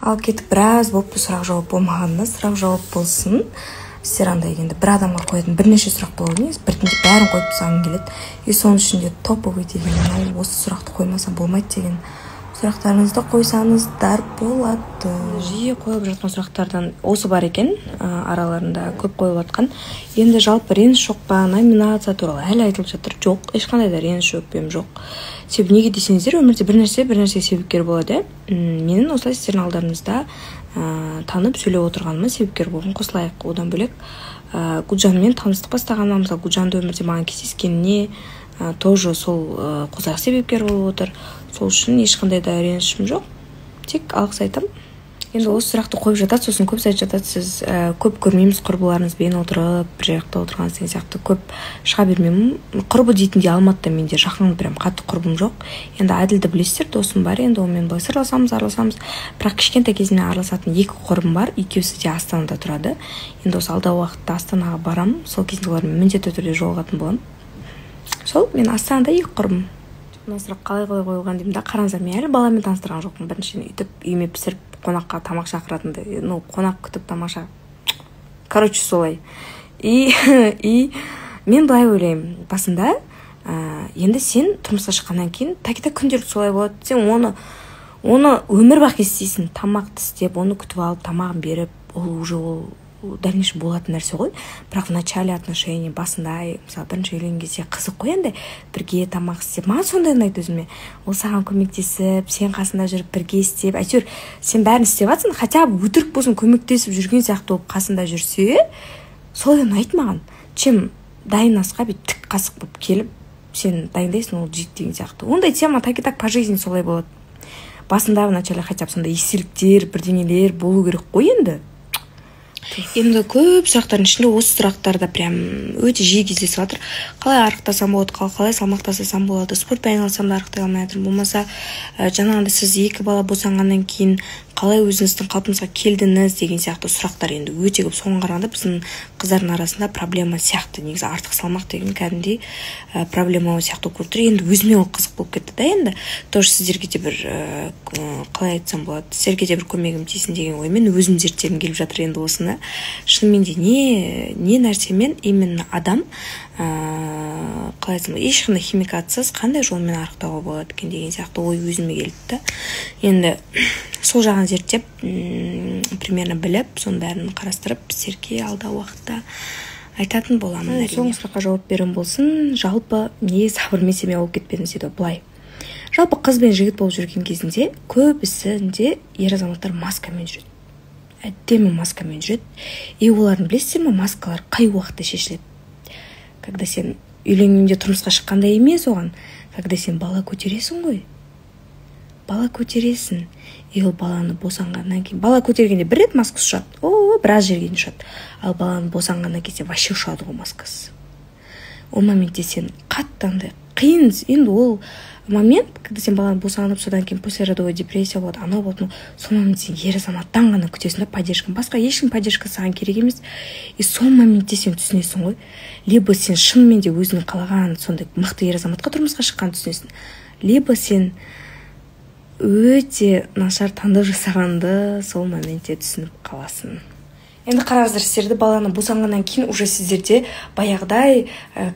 Ал кетіп біраз болып сұрақ жауап болмағанда, сұрақ жауап болсын. Сіздер андай енді бір адамға қоятын бірнеше сұрақ болу емес, біртіндеп бәрін қойып тастағың келеді. И соның ішінде топовый деген, осы сұрақты қоймаса болмайды деген сұрақтарыңызды қойсаңыздар болады. Жиі қойып жатқан сұрақтардан осы бар екен, араларында көп қойып жатқан. Енді жалпы реніш жоқ па, номинация туралы әлі айтылып жатыр. Жоқ, ешқандай да реніш өкпем жоқ. Себебі неге десеңіздер, өмірде бір нәрсе себепкер болады. Менің осылай сіздердің алдарыңызда танып сөйлеп отырғаныма себепкер болған қосылайық. Одан бөлек Гүлжанмен таныстық бастағаныма, мысалы Гүлжанды өмірде маған кездескеніне тоже сол қосақ себепкер болып отыр. Сол үшін ешқандай да ренішім жоқ. Тек алғыс айтам. Енді осы сұрақты қойып жатады, сосын көп айтып жатады, сіз көп көрмейміз құрбыларыңызбен отырып, бір жақта отырғаныңыз деген сияқты көп шыға бермеймін. Құрбы дейтінде Алматыда менде жақын прям қатты құрбым жоқ. Енді Әділді білесіздер, досым бар, енді онымен былай араласамыз. Бірақ кішкентай кезімнен араласатын екі құрбым бар, екеуісі де Астанада тұрады. Енді осы алдағы уақытта Астанаға барамын, сол кезінде олармен міндетті түрде жолығатын боламын. Сол, мен Астанада екі құрбым. Мына сұрақ қалай қойылған деймін да, қараңыздар, мен әлі баламен таныстырған жоқпын. Біріншіден үйтіп үйіме пісіріп қонаққа тамақ шақыратынды, қонақ күтіп тамаша. Короче, солай. И мен былай ойлаймын, басында енді сен тұрмысқа шыққаннан кейін такита күнделікті солай болады. Сен оны өмір бақи істейсің, тамақты істеп, оны күтіп алып, тамағын беріп, ол уже дальнейшем болатын нәрсе ғой. Бірақ в начале отношений басында, мысалы бірінші үйленген кезде қызық қой, енді бірге тамақ істеп, маған сондай ұнайды өзіме. Ол саған көмектесіп, сен қасында жүріп бірге істеп, әйтеуір сен бәрін істеп жатсың, хотя бы өтірік болсын көмектесіп жүрген сияқты болып қасында жүрсе, солай ұнайды маған. Чем дайын асқа тік қасық болып келіп, сен дайындайсың, ол жейді деген сияқты. Ондай тема так и так по жизни солай болады. Басында в начале хотя бы сондай естеліктер, бірдеңелер болу керек қой енді. Енді көп сұрақтардың ішінде осы сұрақтарда прям өте жиі кездесіп жатыр. Қалай арықтасам болады, қалай салмақ тастасам болады, спортпен айналысам да арықтай алмай жатырмын. Болмаса жаңағыдай сіз екі бала босанғаннан кейін қалай өзіңіздің қалпыңызға келдіңіз деген сияқты сұрақтар енді өте көп. Соған қарағанда біздің қыздардың арасында проблема сияқты. Негізі артық салмақ деген кәдімгідей проблема сияқты болып тұр. Енді өзіме ол қызық болып кетті да, енді тоже сіздерге де бір қалай айтсам болады, сіздерге де бір көмегім тисін деген оймен өзім зерттегім келіп жатыр енді осыны. Шынымен де не нәрсемен именно адам қалай айтсам, ешқандай химикатсыз қандай жолмен арықтауға болады екен деген сияқты ой өзіме келді да. Енді сол жағын зерттеп, примерно біліп, соның бәрін қарастырып, сіздерге алдағы уақытта айтатын боламын. Соңғы сұраққа жауап берем болсын, жалпы не сабырмен семья болып кетпедіңіз дейді, былай. Жалпы қыз бен жігіт болып жүрген кезінде көбісінде ер азаматтар маскамен жүреді. Әдемі маскамен жүреді. И олардың білесіздер ме, маскалар қай уақытта шешіледі? Когда сен үйленгенде тұрмысқа шыққанда емес оған, когда сен бала көтересің ғой. Бала көтересің. И ол баланы босанғаннан кейін, бала көтергенде бір рет маскасы ұшады, біраз жерге ұшады. Ал баланы босанғаннан кезде вообще ұшады ғой маскасы. Ол моментте сен қаттандай қиын, енді ол момент, когда сен баланы босанып, содан кейін послеродовой депрессия болады, анау болады, сол моментте сен ер азаматтан ғана күтесің да поддержканы. Басқа ешкім поддержка саған керек емес. И сол моментте сен түсінесің ғой. Либо сен шынымен де өзінің қалаған сондай мықты ер азаматқа тұрмысқа шыққан түсінесің. Либо сен өте нашар таңдау жасағанды сол моментте түсініп қаласың. Енді қараңыздар, сіздерді баланы босанғаннан кейін уже сіздерде баяғыдай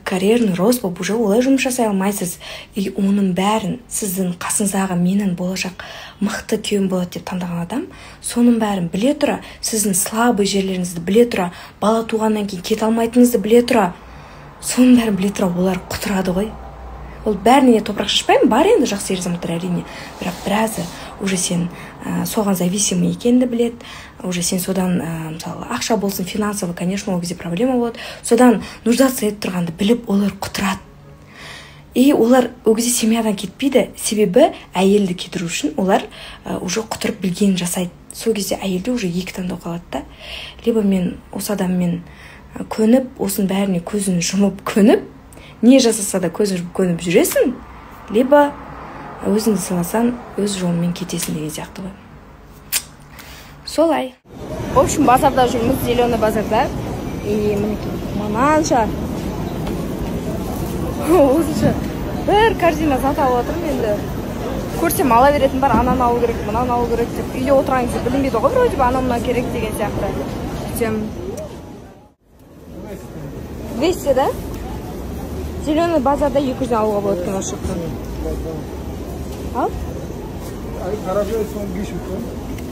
карьерный рост болып уже олай жұмыс жасай алмайсыз. И оның бәрін сіздің қасыңыздағы менің болашақ мықты күйеуім болады деп таңдаған адам, соның бәрін біле тұра, сіздің слабый жерлеріңізді біле тұра, бала туғаннан кейін кете алмайтыныңызды біле тұра, соның бәрін біле тұра, олар құтырады ғой. Ол бәріне топырақ шашпаймын, бар енді жақсы ер азаматтар әрине, бірақ біразы уже сен соған зависимый екенді білет, уже сен содан мысалы ақша болсын, финансово, конечно, ол кезде проблема болады, содан нуждаться етіп тұрғанды біліп, олар құтырады. И олар ол кезде семьядан кетпейді, себебі әйелді кетіру үшін олар уже құтырып білгенін жасайды. Сол кезде әйелде уже екі таңдау қалады да. Либо мен осы адаммен көніп, осының бәріне көзін жұмып көніп, не жасаса да көзін жұмып көніп жүресің, либо өзіңді сыйласаң, өз жолымен кетесің деген сияқты ғой. Солай. В общем, базарда жүрміз, зеленый базарда. И мінекей, маманша. Осынша бір корзина зат алып отырмын енді. көрсем ала беретін бар, ананы алу керек, мынаны алу керек деп. Үйде отырған кезде білінбейді ғой, вроде бы анау мынау керек деген сияқты. Сөйтсем 200, да? Зеленый базарда 200 алуға болады екен осы жақтан. Ал?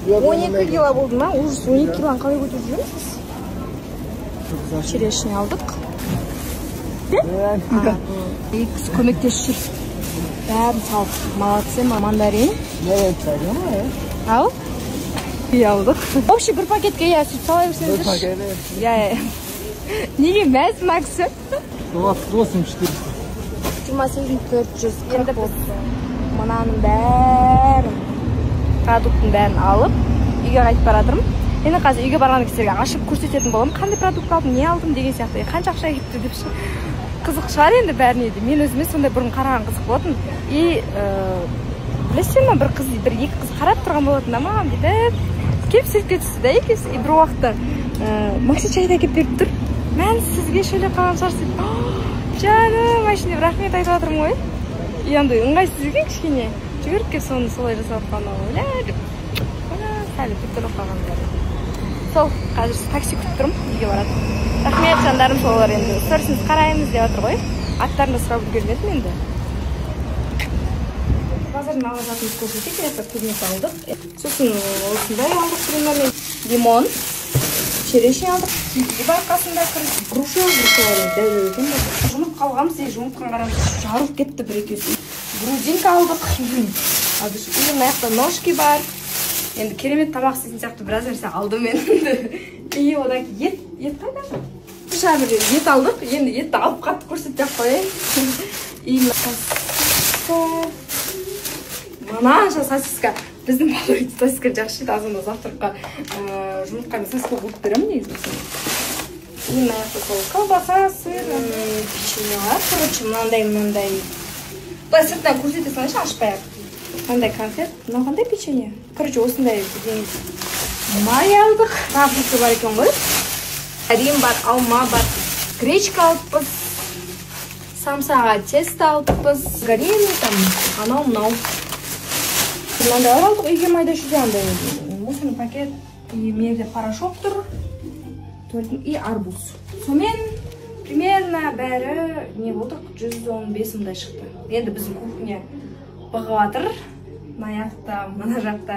12 кило болды ма? Ужас, 12 килоны қалай көтеріп жүрміз? Черешня алдық. Екісі көмектесіп жүр. Бәрін салып. Молодцы, мандарин. Ал? Үй алдық. Вообще бір пакетке сүт сала берсеңіздер. Бір пакетке? Неге мәз максы? 28-400. 28-400. Енді біз мұнаның бәрін, продукттың бәрін алып, үйге қайтып барадырмын. Енді қазір үйге барған кісілерге ашып көрсететін болам. Қандай продукт алдым, не алдым деген сияқты. Қанша ақша кетті деп ше. Қызық шығар енді бәріне де. Мен өзіме сондай бұрын қараған қызық болатын. Білесің ме, бір екі қыз қарап тұрған болатын да маған дейді. Кеп сөйтке түсті да екесі. Бір уақытта Макси чайды әкеп беріп тұр. Мен сізге шөле қалған шығарсыз. Жаным, машине рахмет айтып жатырмын ғой. Енді ыңғайсыз екен кішкене. Жүгіріп кеп соны солай жасап қалған ойлайды. Сәлі күттіріп қалғандар. Сол, қазір такси күтіп тұрмын, үйге барады. Рахмет жандарым, солар енді. Сторисіңіз қараймыз деп жатыр ғой. Аттарында сұрап үлгермедім енді. Базардың ала жатымыз көрсетейік, көбінесе алдық. Сосын осындай алдық примерно. Лимон, черешня алдық. Киви бар қасында груша дәу екен. Жұмыртқа алғанбыз, жұмыртқаны қарамыз жарылып кетті бір екеусі. Грудинка алдық. Мына жақта ножки бар. Енді керемет тамақ істейтін сияқты біраз нәрсе алдым мен. И одан ет қайда? Шабыр ет алдық. Енді етті алып қатты көрсетіп қояйын. И мынанша сосиска. Біздің балалар сосиска жақсы жейді. Азында завтракқа жұмыртқамен сосиска болып беремін негізі. И мына жақта сол колбаса, сыр, печеньелар. Короче, мынандай. Былай сыртынан көрсете салайыншы, ашпай-ақ. Қандай конфет? Мынау қандай печенье? Короче, осындай май алдық. Тағы бар екен ғой. Рим бар, алма бар. Гречка алыппыз. Самсаға тесто алыппыз. Гореми там, анау-мынау. Мынандай алдық. Үйге майда жүзе андай. Осыны пакет. Мерде порошок тұр. И арбуз. Сомен примерно бәрі не болдық? 115 мыңдай шықты. Енді біздің кухня бұғып атыр. Мына жақта, мына жақта